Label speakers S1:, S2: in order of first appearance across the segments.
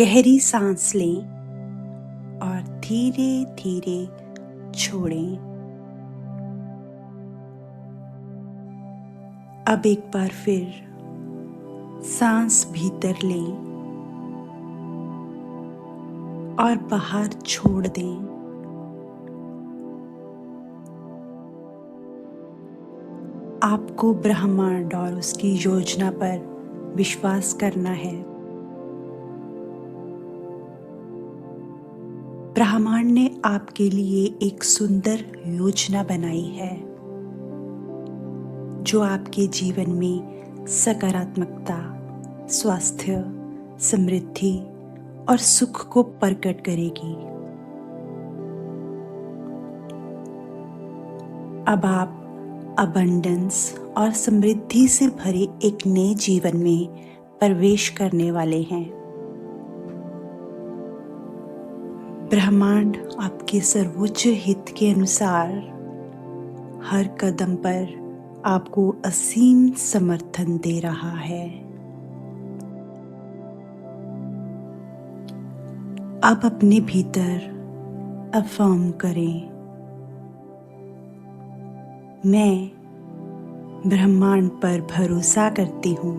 S1: गहरी सांस लें और धीरे धीरे छोड़ें। अब एक बार फिर सांस भीतर लें और बाहर छोड़ दें। आपको ब्रह्मांड और उसकी योजना पर विश्वास करना है। ब्रह्मांड ने आपके लिए एक सुंदर योजना बनाई है जो आपके जीवन में सकारात्मकता, स्वास्थ्य, समृद्धि और सुख को प्रकट करेगी। अब आप अबंडेंस और समृद्धि से भरे एक नए जीवन में प्रवेश करने वाले हैं। ब्रह्मांड आपके सर्वोच्च हित के अनुसार हर कदम पर आपको असीम समर्थन दे रहा है। अब अपने भीतर अफर्म करें, मैं ब्रह्मांड पर भरोसा करती हूँ।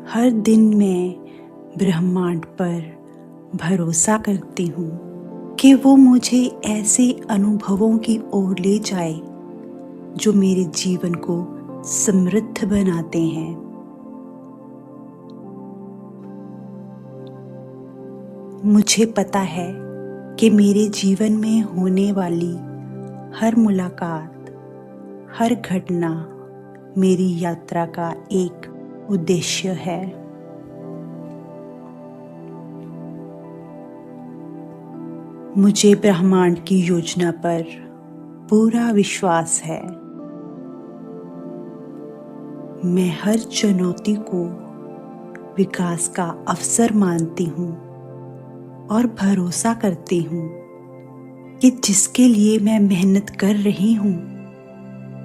S1: हर दिन मैं ब्रह्मांड पर भरोसा करती हूँ कि वो मुझे ऐसे अनुभवों की ओर ले जाए जो मेरे जीवन को समृद्ध बनाते हैं। मुझे पता है कि मेरे जीवन में होने वाली हर मुलाकात, हर घटना मेरी यात्रा का एक उद्देश्य है। मुझे ब्रह्मांड की योजना पर पूरा विश्वास है। मैं हर चुनौती को विकास का अवसर मानती हूँ और भरोसा करती हूँ कि जिसके लिए मैं मेहनत कर रही हूँ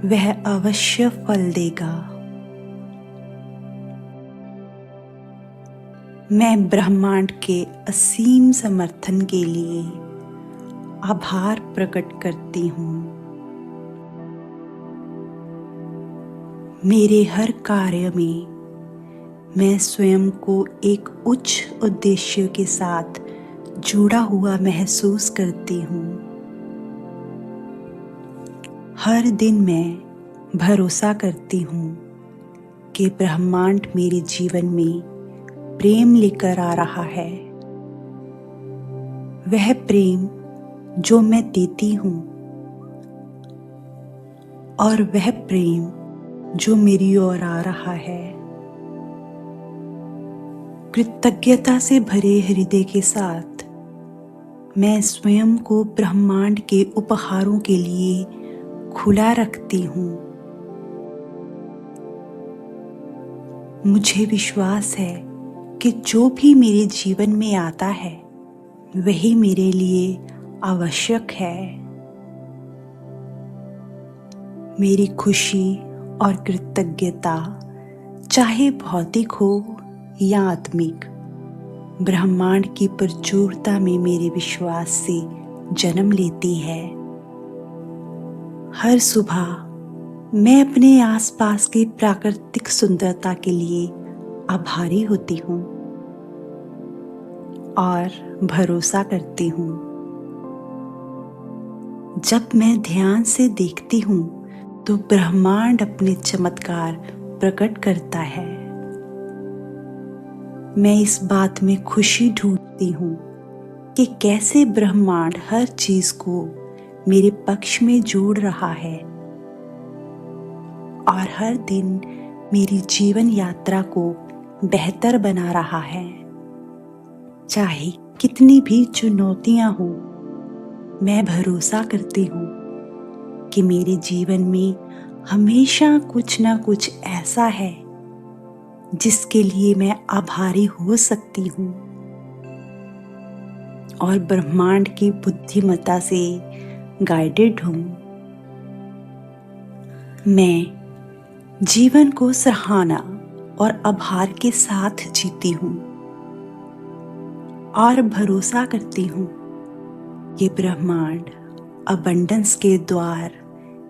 S1: वह अवश्य फल देगा। मैं ब्रह्मांड के असीम समर्थन के लिए आभार प्रकट करती हूँ। मेरे हर कार्य में मैं स्वयं को एक उच्च उद्देश्य के साथ जुड़ा हुआ महसूस करती हूँ। हर दिन मैं भरोसा करती हूँ कि ब्रह्मांड मेरे जीवन में प्रेम लेकर आ रहा है। वह प्रेम जो मैं देती हूँ और वह प्रेम जो मेरी ओर आ रहा है। कृतज्ञता से भरे हृदय के साथ मैं स्वयं को ब्रह्मांड के उपहारों के लिए खुला रखती हूँ। मुझे विश्वास है कि जो भी मेरे जीवन में आता है वही मेरे लिए आवश्यक है। मेरी खुशी और कृतज्ञता चाहे भौतिक हो या आत्मिक, ब्रह्मांड की प्रचुरता में मेरे विश्वास से जन्म लेती है। हर सुबह मैं अपने आसपास की प्राकृतिक सुंदरता के लिए आभारी होती हूँ और भरोसा करती हूँ। जब मैं ध्यान से देखती हूँ तो ब्रह्मांड अपने चमत्कार प्रकट करता है। मैं इस बात में खुशी ढूंढती हूँ कि कैसे ब्रह्मांड हर चीज को मेरे पक्ष में जोड़ रहा है और हर दिन मेरी जीवन यात्रा को बेहतर बना रहा है। चाहे कितनी भी चुनौतियां हों, मैं भरोसा करती हूँ कि मेरे जीवन में हमेशा कुछ ना कुछ ऐसा है जिसके लिए मैं आभारी हो सकती हूँ और ब्रह्मांड की बुद्धिमत्ता से गाइडेड हूँ। मैं जीवन को सराहना और आभार के साथ जीती हूँ और भरोसा करती हूँ ये ब्रह्मांड अबंडेंस के द्वार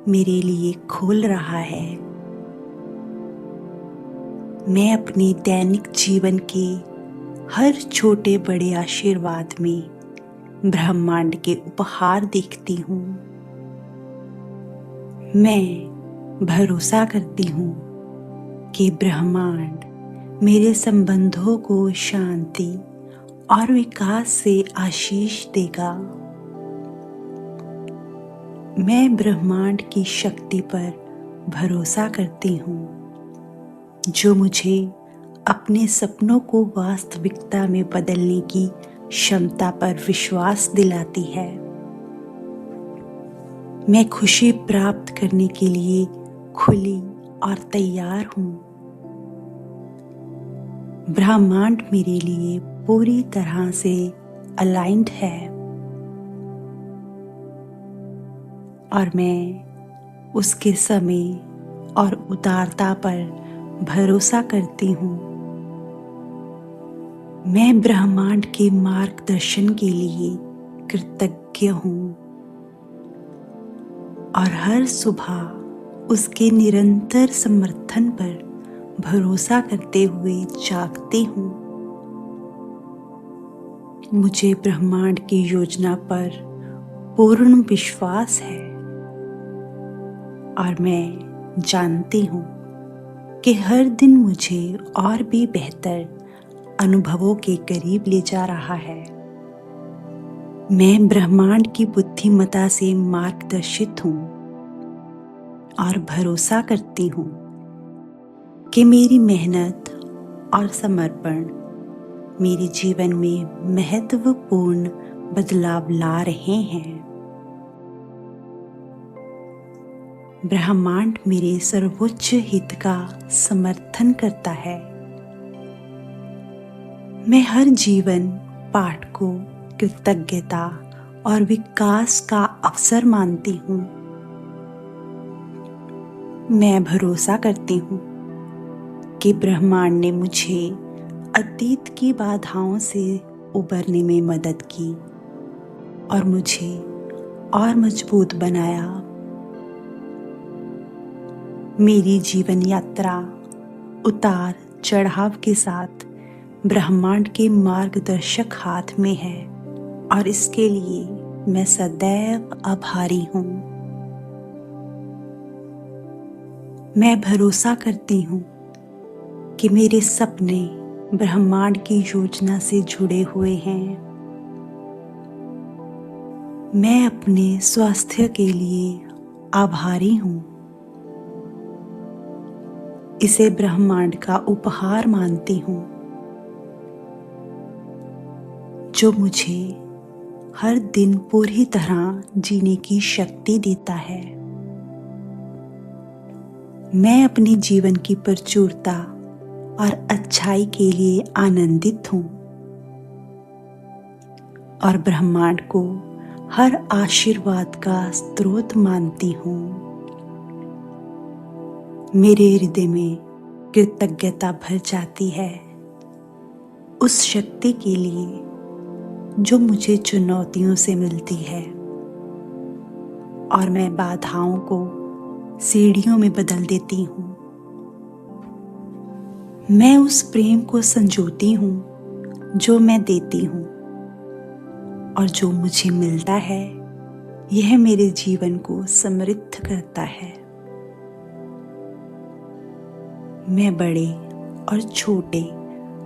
S1: मेरे लिए खोल रहा है। मैं अपने दैनिक जीवन के हर छोटे बड़े आशीर्वाद में ब्रह्मांड के उपहार देखती हूँ। मैं भरोसा करती हूँ कि ब्रह्मांड मेरे संबंधों को शांति और विकास से आशीष देगा। मैं ब्रह्मांड की शक्ति पर भरोसा करती हूँ जो मुझे अपने सपनों को वास्तविकता में बदलने की क्षमता पर विश्वास दिलाती है। मैं खुशी प्राप्त करने के लिए खुली और तैयार हूँ। ब्रह्मांड मेरे लिए पूरी तरह से अलाइन्ड है और मैं उसके समय और उदारता पर भरोसा करती हूँ। मैं ब्रह्मांड के मार्गदर्शन के लिए कृतज्ञ हूँ और हर सुबह उसके निरंतर समर्थन पर भरोसा करते हुए जागती हूँ। मुझे ब्रह्मांड की योजना पर पूर्ण विश्वास है और मैं जानती हूँ कि हर दिन मुझे और भी बेहतर अनुभवों के करीब ले जा रहा है। मैं ब्रह्मांड की बुद्धिमत्ता से मार्गदर्शित हूँ और भरोसा करती हूँ कि मेरी मेहनत और समर्पण मेरे जीवन में महत्वपूर्ण बदलाव ला रहे हैं। ब्रह्मांड मेरे सर्वोच्च हित का समर्थन करता है। मैं हर जीवन पाठ को कृतज्ञता और विकास का अवसर मानती हूँ। मैं भरोसा करती हूँ कि ब्रह्मांड ने मुझे अतीत की बाधाओं से उबरने में मदद की और मुझे और मजबूत बनाया। मेरी जीवन यात्रा उतार चढ़ाव के साथ ब्रह्मांड के मार्गदर्शक हाथ में है और इसके लिए मैं सदैव आभारी हूँ। मैं भरोसा करती हूँ कि मेरे सपने ब्रह्मांड की योजना से जुड़े हुए हैं। मैं अपने स्वास्थ्य के लिए आभारी हूँ। इसे ब्रह्मांड का उपहार मानती हूँ जो मुझे हर दिन पूरी तरह जीने की शक्ति देता है। मैं अपने जीवन की प्रचुरता और अच्छाई के लिए आनंदित हूँ और ब्रह्मांड को हर आशीर्वाद का स्रोत मानती हूँ। मेरे हृदय में कृतज्ञता भर जाती है उस शक्ति के लिए जो मुझे चुनौतियों से मिलती है और मैं बाधाओं को सीढ़ियों में बदल देती हूँ। मैं उस प्रेम को संजोती हूँ जो मैं देती हूँ और जो मुझे मिलता है यह मेरे जीवन को समृद्ध करता है। मैं बड़े और छोटे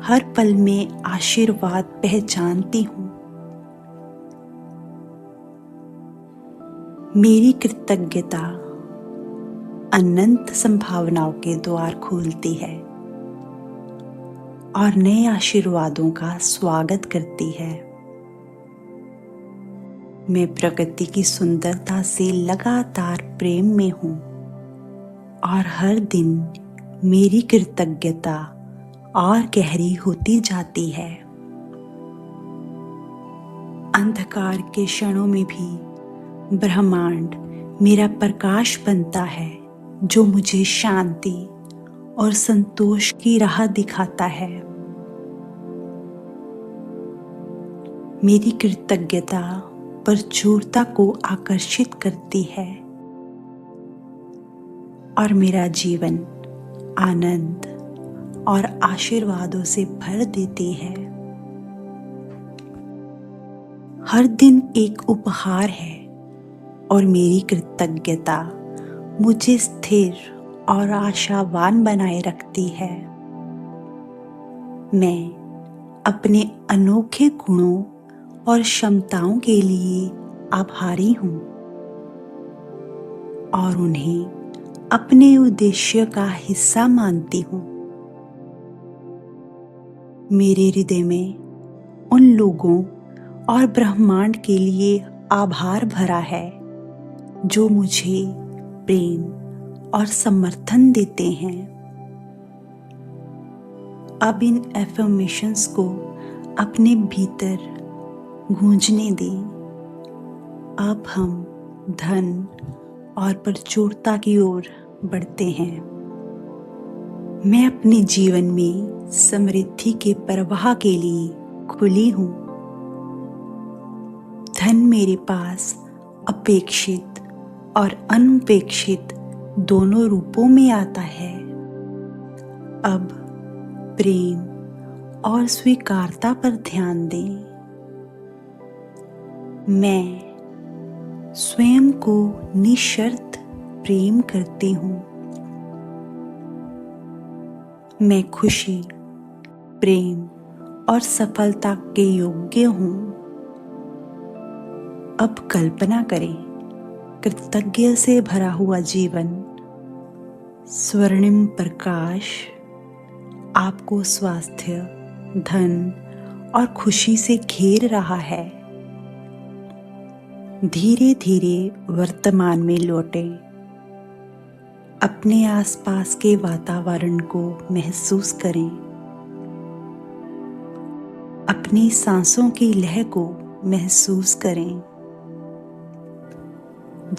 S1: हर पल में आशीर्वाद पहचानती हूँ। मेरी कृतज्ञता अनंत संभावनाओं के द्वार खोलती है और नए आशीर्वादों का स्वागत करती है। मैं प्रकृति की सुंदरता से लगातार प्रेम में हूँ और हर दिन मेरी कृतज्ञता और गहरी होती जाती है। अंधकार के क्षणों में भी ब्रह्मांड मेरा प्रकाश बनता है जो मुझे शांति और संतोष की राह दिखाता है। मेरी कृतज्ञता प्रचुरता को आकर्षित करती है और मेरा जीवन आनंद और आशीर्वादों से भर देती है। हर दिन एक उपहार है और मेरी कृतज्ञता मुझे स्थिर और आशावान बनाए रखती है। मैं अपने अनोखे गुणों और क्षमताओं के लिए आभारी हूँ और उन्हें अपने उद्देश्य का हिस्सा मानती हूँ। मेरे हृदय में उन लोगों और ब्रह्मांड के लिए आभार भरा है जो मुझे प्रेम और समर्थन देते हैं। अब इन एफर्मेशंस को अपने भीतर गूंजने दें। अब हम धन और प्रचुरता की ओर बढ़ते हैं। मैं अपने जीवन में समृद्धि के प्रवाह के लिए खुली हूँ। धन मेरे पास अपेक्षित और अनपेक्षित दोनों रूपों में आता है। अब प्रेम और स्वीकारता पर ध्यान दें। मैं स्वयं को निशर्त प्रेम करती हूँ। मैं खुशी, प्रेम और सफलता के योग्य हूँ। अब कल्पना करें, कृतज्ञता से भरा हुआ जीवन, स्वर्णिम प्रकाश आपको स्वास्थ्य, धन और खुशी से घेर रहा है। धीरे धीरे वर्तमान में लौटें। अपने आसपास के वातावरण को महसूस करें। अपनी सांसों की लय को महसूस करें।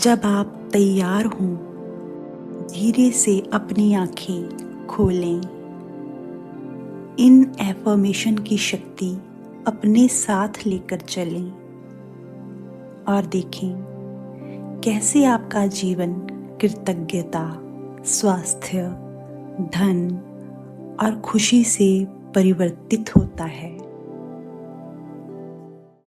S1: जब आप तैयार हों, धीरे से अपनी आंखें खोलें। इन एफर्मेशन की शक्ति अपने साथ लेकर चलें और देखें कैसे आपका जीवन कृतज्ञता, स्वास्थ्य, धन और खुशी से परिवर्तित होता है।